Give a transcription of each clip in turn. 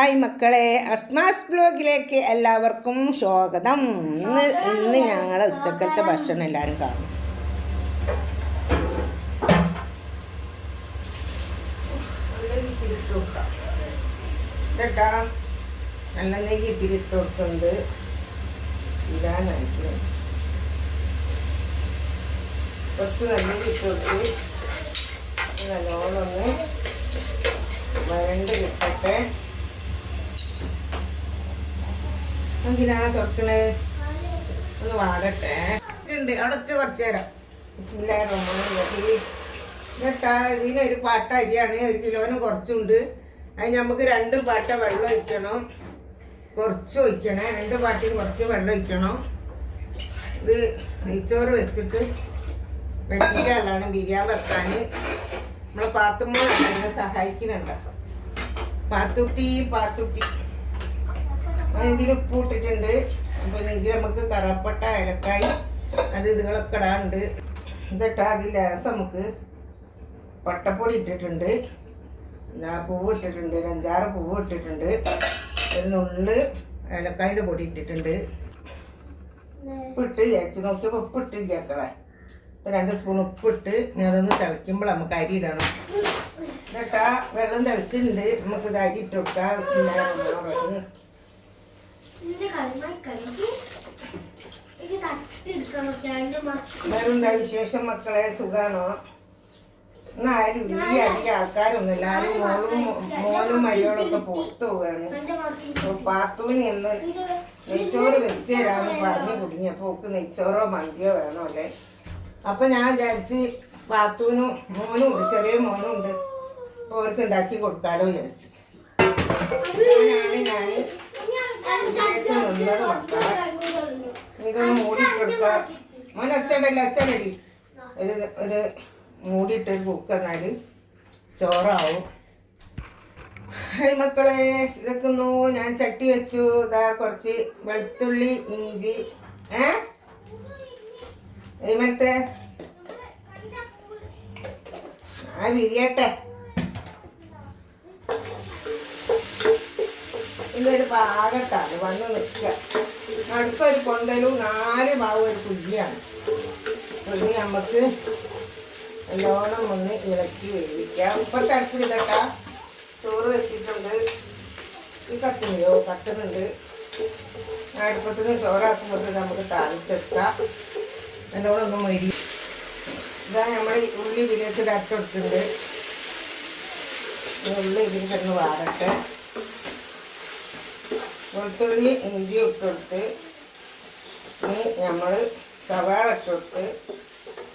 Hi മക്കളെ, അസ്മാസ് ബ്ലോഗിലേക്ക് എല്ലാവർക്കും സ്വാഗതം. ഇന്ന് ഞങ്ങൾ ഉച്ചക്കലത്തെ ഭക്ഷണം എല്ലാവരും കാണും. നല്ല നെയ്യ് ഇത്തിരി ഇട്ട് കൊടുക്കുന്നുണ്ട്. ഇടാനായിട്ട് കുറച്ച് നല്ല ഇട്ട് കൊടുത്ത് നല്ലോണം ഒന്ന് വരണ്ട് കിട്ടട്ടെ. എന്തിനാണ് തുറക്കണേ? ഒന്ന് വാടട്ടെ. ഉണ്ട് അവിടൊക്കെ കുറച്ച് നേരം. കേട്ടാ, ഇതിനൊരു പാട്ട അരിയാണ്, 1 കിലോന് കുറച്ചുണ്ട്. അതിന് നമുക്ക് 2 പാട്ട വെള്ളം ഒഴിക്കണം. കുറച്ച് ഒഴിക്കണേ, 2 പാട്ടിന് കുറച്ച് വെള്ളം ഒഴിക്കണം. ഇത് നെയ്ച്ചോറ് വെച്ചിട്ട് വെച്ചിട്ടുള്ളതാണ് ബിരിയാണി വെക്കാൻ. നമ്മളെ പാത്തുമ്മോളാണ് എന്നെ സഹായിക്കുന്നുണ്ട്. പാത്തുട്ടി ഇതിൽ ഉപ്പ് ഇട്ടിട്ടുണ്ട്. അപ്പം ഇതിൽ നമുക്ക് കറപ്പട്ട, ഏലക്കായി അത് ഇതുകളൊക്കെ ഇടാനുണ്ട്. ഇതിട്ടാ അതിൽ ലേസം നമുക്ക് പട്ടപ്പൊടി ഇട്ടിട്ടുണ്ട്, പൂവ് ഇട്ടിട്ടുണ്ട്, 5-6 പൂവ് ഇട്ടിട്ടുണ്ട്, ഒരു നുള്ള് ഏലക്കായുടെ പൊടി ഇട്ടിട്ടുണ്ട്. ഉപ്പിട്ട് ചേച്ചി നോക്കിയപ്പോൾ ഉപ്പിട്ട് ചേക്കളെ 2 സ്പൂൺ ഉപ്പിട്ട് അതൊന്ന് തിളയ്ക്കുമ്പോൾ നമുക്ക് അരി ഇടണം. എന്നിട്ടാ വെള്ളം തിളച്ചിട്ടുണ്ട്, നമുക്ക് ഇത് അരി ഇട്ട് കൊടുക്കാം. വേറെന്താ വിശേഷം മക്കളെ? സുഖാണോ? ഇന്ന് ആരും വലിയ അധികം ആൾക്കാരൊന്നും ഇല്ല. ആരും മോനും മരിയോടൊക്കെ പുറത്തു പോവുകയാണ്. പാത്തുവിന് ഇന്ന് നെയ്ച്ചോറ് വെച്ച് തരാമെന്ന് പറഞ്ഞു കുടുങ്ങിയപ്പോൾ ഓക്ക് നെയ്ച്ചോറോ മന്തിയോ വേണോ അല്ലേ. അപ്പം ഞാൻ വിചാരിച്ച് പാത്തുവിനും മോനും ഉണ്ട്, ചെറിയ മോനും ഉണ്ട്, അപ്പോൾ അവർക്ക് ഉണ്ടാക്കി കൊടുക്കാലോ വിചാരിച്ചു. ഞാൻ നിന്നത് മക്കളെ. ഇതൊന്ന് മൂടിയിട്ടെടുക്ക മോനെ. അച്ചടലി ഒരു മൂടിയിട്ടൊരു കുക്കറിനാൽ ചോറാവും. ഹായ് മക്കളെ, ഇതൊക്കെ ഞാൻ ചട്ടി വെച്ചു. ഇതാ കുറച്ച് വെളുത്തുള്ളി, ഇഞ്ചി, മറ്റേ വിരിയട്ടെ. ഇതൊരു പാകത്താണ് വന്ന് നിൽക്കുക. അടുത്തൊരു കൊന്തലും 4 ഭാഗം ഒരു കുഴിയാണ്. ഇത് നമുക്ക് നല്ലോണം ഒന്ന് ഇളക്കി വേവിക്കാം. ഇപ്പോഴത്തെ അടുപ്പിൽ ഇതട്ടാ ചോറ് വെച്ചിട്ടുണ്ട്. ഈ കത്തുന്നുണ്ട്. അടുപ്പത്തുനിന്ന് ചോറാക്കുമ്പോൾ നമുക്ക് താളിച്ചെടുക്കാം. നല്ലോണം ഒന്ന് മരി. ഇതാ നമ്മൾ ഉള്ളി ഇതിലേക്ക് തട്ടെടുത്തിട്ടുണ്ട്. ഉള്ളി ഇതിൽ കിടന്ന് വാടട്ടെ. വെളുത്തുള്ളി ഇഞ്ചി ഇട്ടെടുത്ത് നമ്മൾ സവാള ഇട്ടെടുത്ത്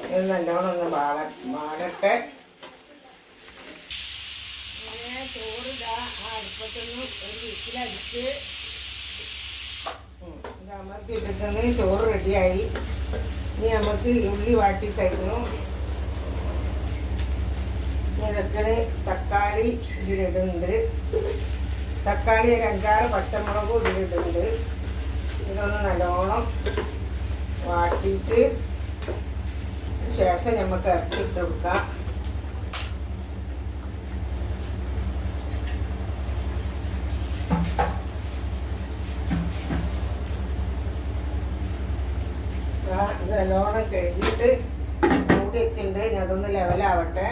ഇത് നല്ലോണം ഒന്ന് വാടട്ടെ. ചോറിടാ അടുപ്പത്തൊന്ന് ഒരു വിസിലടിച്ച് അമർത്തിയിട്ടിട്ട് ചോറ് റെഡിയായി. ഇനി നമുക്ക് ഉള്ളി വാട്ടി കഴിഞ്ഞു. ഇതൊക്കെ തക്കാളി ഇതിലിടുന്നുണ്ട്. തക്കാളി ഒരു 5-6 പച്ചമുളകും ഇതിലിടുന്നുണ്ട്. ഇതൊന്ന് നല്ലോണം വാട്ടിയിട്ട് ശേഷം നമുക്ക് ഇറച്ചിട്ട് കൊടുക്കാം. ഇത് നല്ലോണം കഴുകിയിട്ട് മൂടി വെച്ചിട്ടുണ്ട്. ഞാൻ അതൊന്ന് ലെവലാവട്ടെ,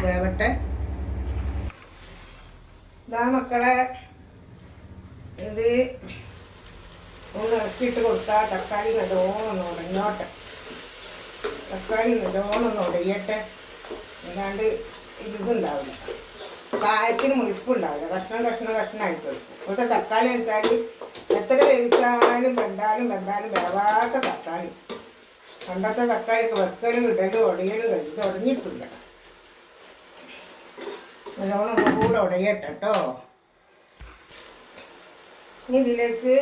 വേവട്ടെ. ഇതാ മക്കളെ, ഇത് ഒന്ന് ഇറക്കിയിട്ട് കൊടുത്താൽ തക്കാളി നല്ലോണം ഒന്ന് ഉടഞ്ഞോട്ടെ. തക്കാളി നല്ലോണം ഒന്ന് ഉടയട്ടെ. അല്ലാണ്ട് ഇതുണ്ടാവില്ല, കായത്തിന് മുഴുപ്പുണ്ടാവില്ല. കഷ്ണമായിട്ട് കൊടുക്കും. ഇപ്പോഴത്തെ തക്കാളി വെച്ചാൽ എത്ര വേവിച്ചാലും വെന്താലും വേവാത്ത തക്കാളി. പണ്ടത്തെ തക്കാളിയൊക്കെ വെക്കലും ഇടലും ഉടയലും ഇത് ഉടഞ്ഞിട്ടില്ല. നല്ലോണം ഒന്നുകൂടെ ഉടയട്ടെ കേട്ടോ. ഇനി ഇതിലേക്ക്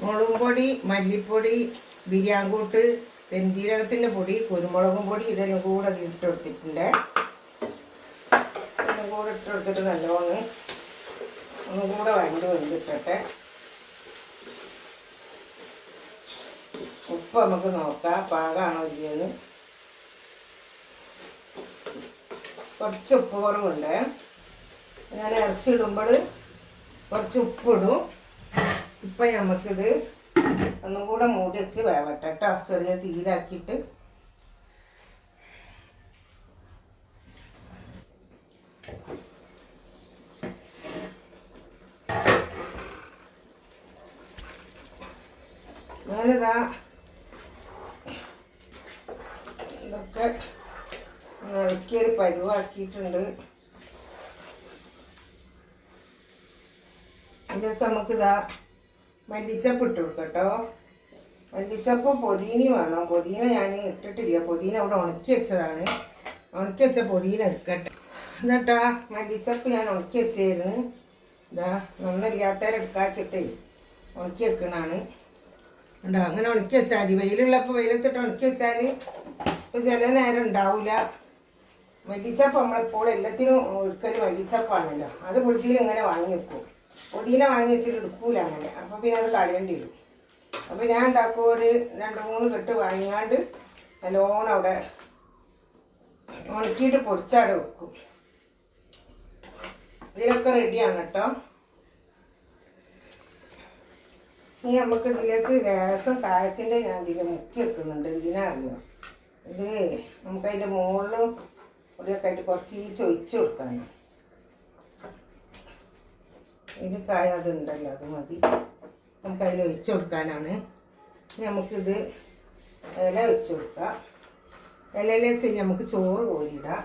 മുളകും പൊടി, മല്ലിപ്പൊടി, ബിരിയാണി കൂട്ട്, പെരുംജീരകത്തിൻ്റെ പൊടി, കുരുമുളകും പൊടി ഇതെല്ലാം കൂടെ ഇട്ട് കൊടുത്തിട്ടുണ്ട്. ഇതെല്ലാം കൂടെ ഇട്ട് കൊടുത്തിട്ട് നല്ലോണം ഒന്നും കൂടെ വെന്തിട്ടെ. ഉപ്പ് നമുക്ക് നോക്കാം പാകമാണോ ഇല്ലെന്ന്. കുറച്ച് ഉപ്പ് കുറവുണ്ട്. ഞാൻ ഇറച്ചിടുമ്പോൾ കുറച്ച് ഉപ്പിടും. ഇപ്പം നമുക്കിത് ഒന്നും കൂടെ മൂടി വെച്ച് വേവട്ടെ കേട്ടോ. ചെറിയ തീയിലാക്കിയിട്ട് ഞാനിതാ ഇതൊക്കെ ഇളക്കിയൊരു പരുവാക്കിയിട്ടുണ്ട്. ഇതൊക്കെ നമുക്കിതാ മല്ലിച്ചപ്പ് ഇട്ട് കൊടുക്കാം കേട്ടോ. മല്ലിച്ചപ്പ് പൊതീന വേണം. പൊതീന ഞാൻ ഇട്ടിട്ടില്ല. പൊതീന അവിടെ ഉണക്കി വെച്ചതാണ്. ഉണക്കി വെച്ച പൊതീന എടുക്കട്ടെ. എന്നിട്ടാ മല്ലിച്ചപ്പ് ഞാൻ ഉണക്കി വെച്ചായിരുന്നു. ഇതാ നന്നില്ലാത്തവരെടുക്കാച്ചിട്ടേ ഉണക്കി വെക്കണതാണ്. ഉണ്ടോ? അങ്ങനെ ഉണക്കി വെച്ചാൽ മതി. വെയിലുള്ളപ്പോൾ വെയിലത്തിട്ട് ഉണക്കി വെച്ചാൽ ഇപ്പോൾ ചില നേരം ഉണ്ടാവില്ല. മല്ലിച്ചപ്പ് നമ്മളെപ്പോൾ എല്ലാത്തിനും ഒരിക്കൽ മല്ലിച്ചപ്പാണല്ലോ. അത് പിടിച്ചിൽ ഇങ്ങനെ വാങ്ങി വെക്കും. പുതിന വാങ്ങി വെച്ചിട്ട് എടുക്കൂല അങ്ങനെ. അപ്പോൾ പിന്നെ അത് കളയേണ്ടി വരും. അപ്പോൾ ഞാൻ എന്താക്കും, ഒരു 2-3 കെട്ട് വാങ്ങിയാണ്ട് നല്ലോണം അവിടെ ഉണക്കിയിട്ട് പൊടിച്ചവിടെ വെക്കും. ഇതിലൊക്കെ റെഡിയാണ് കേട്ടോ. ഇനി നമുക്ക് ഇതിലേക്ക് ലേശം കായത്തിൻ്റെ ഞാൻ ഇതിൽ മുക്കി വെക്കുന്നുണ്ട്. എന്തിനാ അറിയോ? ഇത് നമുക്കതിൻ്റെ മുകളിലും കൂടിയൊക്കെ ആയിട്ട് കുറച്ച് ചൊയിച്ച് കൊടുക്കാനാണ്. ഇതിൽ കായ അതുണ്ടല്ലോ, അത് മതി. നമുക്കതിൽ ഒഴിച്ച് കൊടുക്കാനാണ്. നമുക്കിത് ഇല വെച്ച് കൊടുക്കാം. ഇലയിലേക്ക് നമുക്ക് ചോറ് കോരിയിടാം.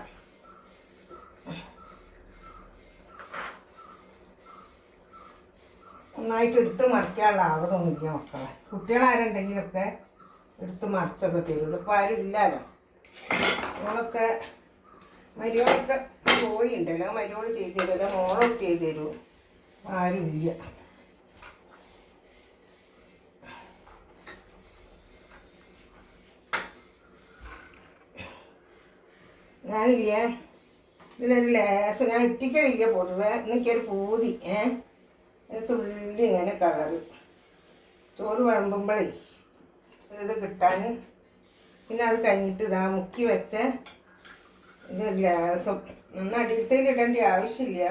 ഒന്നായിട്ട് എടുത്ത് മറിക്കാനുള്ള ആവണമൊന്നുമില്ല മക്കളെ. കുട്ടികളാരുണ്ടെങ്കിലൊക്കെ എടുത്ത് മറിച്ചൊക്കെ തരുള്ളൂ. ഇപ്പോൾ ആരും ഇല്ലല്ലോ. മോളൊക്കെ മരിയോളൊക്കെ പോയിണ്ടല്ലോ. മരിയോള് ചെയ്ത് തരുമല്ലോ, മോളൊക്കെ ചെയ്ത് തരൂ. ആരുമില്ല. ഞാനില്ലേ ഇതിലൊരു ലേശം ഞാൻ ഇട്ടിക്കലില്ല പൊതുവെ. എനിക്കൊരു പൂതി തുള്ളി ഇങ്ങനെ കളറ് ചോറ് വിളമ്പുമ്പോഴേ ഇത് കിട്ടാൻ. പിന്നെ അത് കഴിഞ്ഞിട്ട് ഇതാ മുക്കി വെച്ച ഇത് ലേശം നന്നടിയിലത്തേൽ ഇടേണ്ട ആവശ്യമില്ല.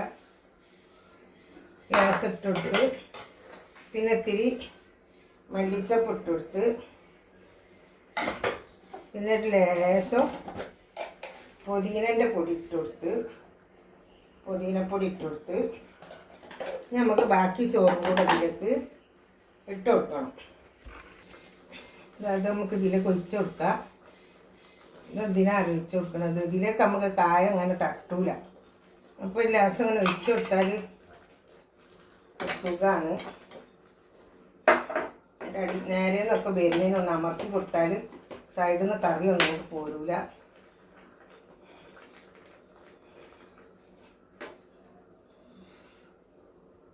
ലേശം ഇട്ടുകൊടുത്ത് പിന്നെ ഇത്തിരി മല്ലിച്ചപ്പ് ഇട്ടുകൊടുത്ത് പിന്നെ ഒരു ലേശം പുതിനൻ്റെ പൊടി ഇട്ടുകൊടുത്ത് പുതിനപ്പൊടി ഇട്ടുകൊടുത്ത് നമുക്ക് ബാക്കി ചോറും കൂടെ ഇതിലേക്ക് ഇട്ട് കൊടുക്കണം. അതായത് നമുക്ക് ഇതിലേക്ക് ഒഴിച്ച് കൊടുക്കാം. ഇതെന്തിനാണ് ഒഴിച്ച് കൊടുക്കണത്? ഇതിലേക്ക് നമുക്ക് കായ അങ്ങനെ തട്ടൂല. അപ്പോൾ ലേശം അങ്ങനെ ഒഴിച്ച് കൊടുത്താൽ സുഖമാണ്. നേരെ നിന്നൊക്കെ വരുന്നതിനൊന്ന് അമർത്തി കൊടുത്താൽ സൈഡിൽ നിന്ന് കറി ഒന്നും പോരൂല.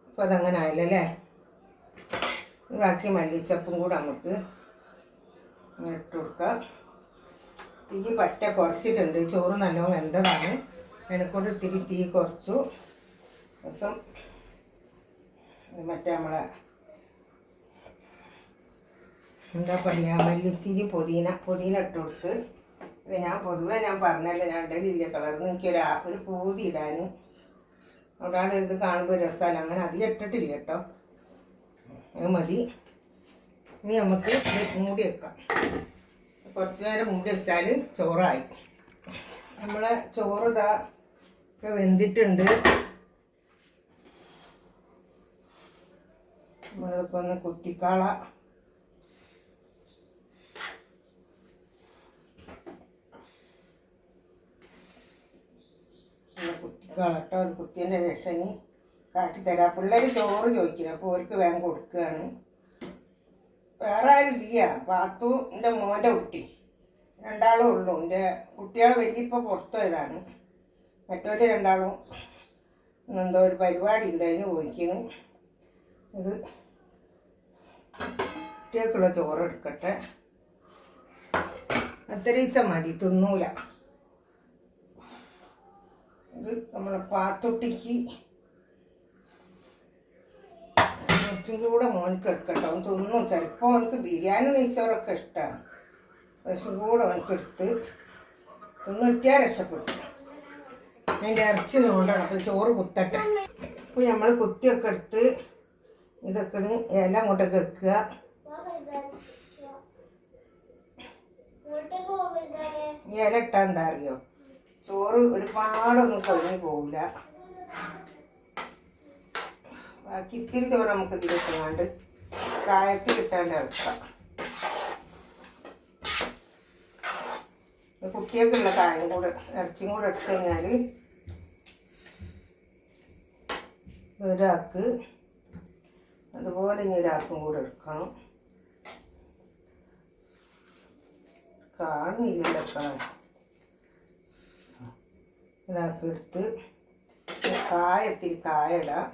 അപ്പോൾ അതങ്ങനെ ആയില്ലല്ലേ. ബാക്കി മല്ലിച്ചപ്പും കൂടെ നമുക്ക് ഇട്ട് കൊടുക്കാം. തീ പറ്റ കുറച്ചിട്ടുണ്ട്. ചോറ് നല്ലോണം വെന്തതാണ്. അതിനെക്കൊണ്ട് ഇത്തിരി തീ കുറച്ചു. ദിവസം മറ്റേ നമ്മളെ എന്താ പറയുക, മല്ലിച്ചിരി പുതിന ഇട്ട് കൊടുത്ത്. ഇത് ഞാൻ പൊതുവെ ഞാൻ പറഞ്ഞല്ലോ, ഞാൻ ഇടലില്ല കളർന്ന്. എനിക്കൊരു പൂതി ഇടാൻ. അതാണ് ഇത് കാണുമ്പോൾ രസമല്ല. അങ്ങനെ അധികം ഇട്ടിട്ടില്ല കേട്ടോ. അത് മതി. ഇനി നമുക്ക് മൂടി വെക്കാം. കുറച്ച് നേരം മൂടി വെച്ചാൽ ചോറായി. നമ്മളെ ചോറ് ഇതാ ഒക്കെ വെന്തിട്ടുണ്ട്. നമ്മളിതൊക്കെ ഒന്ന് കുത്തിക്കാള. കുത്തിക്കാളട്ടോ. അത് കുത്തിയതിൻ്റെ രക്ഷനി കാട്ടിത്തരാം. പിള്ളേർ ചോറ് ചോദിക്കണം. അപ്പോൾ അവർക്ക് വേഗം കൊടുക്കുകയാണ്. വേറെ ആരും ഇല്ല. പാത്തു എൻ്റെ മോൻ്റെ കുട്ടി രണ്ടാളും ഉള്ളൂ. എൻ്റെ കുട്ടികളെ വലിയപ്പോൾ പുറത്തു പോയതാണ്. മറ്റവർ രണ്ടാളും എന്തോ ഒരു പരിപാടി ഉണ്ട്, അതിന് പോയിക്കുന്നു. ഇത് കുട്ടികൾക്കുള്ള ചോറ് എടുക്കട്ടെ. അത്രയിച്ച മതി, തിന്നൂല. ഇത് നമ്മളെ പാത്തൊട്ടിക്ക് കുറച്ചും കൂടെ മോനക്ക് എടുക്കട്ടെ. അവൻ തിന്നും. ചിലപ്പോൾ അവനക്ക് ബിരിയാണി നെയ്ച്ചോറൊക്കെ ഇഷ്ടമാണ്. കുറച്ചും കൂടെ അവനക്ക് എടുത്ത് തിന്നിട്ടിയാൽ രക്ഷപ്പെടും. അതിൻ്റെ ഇറച്ചി കൊണ്ടാണ് അപ്പോൾ ചോറ് കുത്തട്ടെ. അപ്പോൾ നമ്മൾ കുത്തിയൊക്കെ എടുത്ത് ഇതൊക്കെ ഇല അങ്ങോട്ടൊക്കെ എടുക്കുക. ഇല ഇട്ടാൽ എന്താ അറിയോ, ചോറ് ഒരുപാടൊന്നും കൊഴിഞ്ഞു പോവില്ല. ബാക്കി ഇത്തിരി ചോറ് നമുക്ക് ഇതിലിട്ടാണ്ട് കായത്തിലിട്ടാണ്ട് ഇറക്കാം. കുട്ടിയൊക്കെയുള്ള കായം കൂടെ ഇറച്ചിയും കൂടെ എടുത്തു കഴിഞ്ഞാൽ ഒരാൾക്ക് അതുപോലെ ഇനി ഒരാൾക്കും കൂടെ എടുക്കണം. കാണുന്നില്ലല്ലോ ഒരാൾക്ക് എടുത്ത് കായത്തിൽ കായടാം.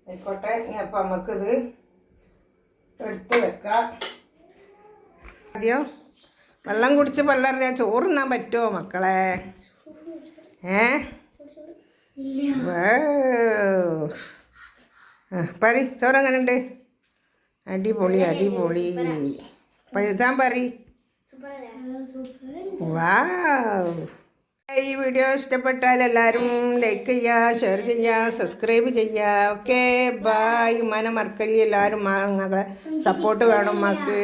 ആയിക്കോട്ടെ, ഇനി അപ്പം നമുക്കിത് എടുത്ത് വെക്കാം. ആദ്യം വെള്ളം കുടിച്ച് പള്ളറിയാൻ ചോറ് തിന്നാൻ പറ്റുമോ മക്കളെ? പറി ചോറ് എങ്ങനെ ഉണ്ട്? അടിപൊളി അടിപൊളി. പഴുതാൻ പറി. വാവ്. ഈ വീഡിയോ ഇഷ്ടപ്പെട്ടാൽ എല്ലാവരും ലൈക്ക് ചെയ്യുക, ഷെയർ ചെയ്യുക, സബ്സ്ക്രൈബ് ചെയ്യുക. Okay bye. മന മറക്കല്ലി എല്ലാവരും ഞങ്ങളെ സപ്പോർട്ട് വേണം. ഉമ്മക്ക്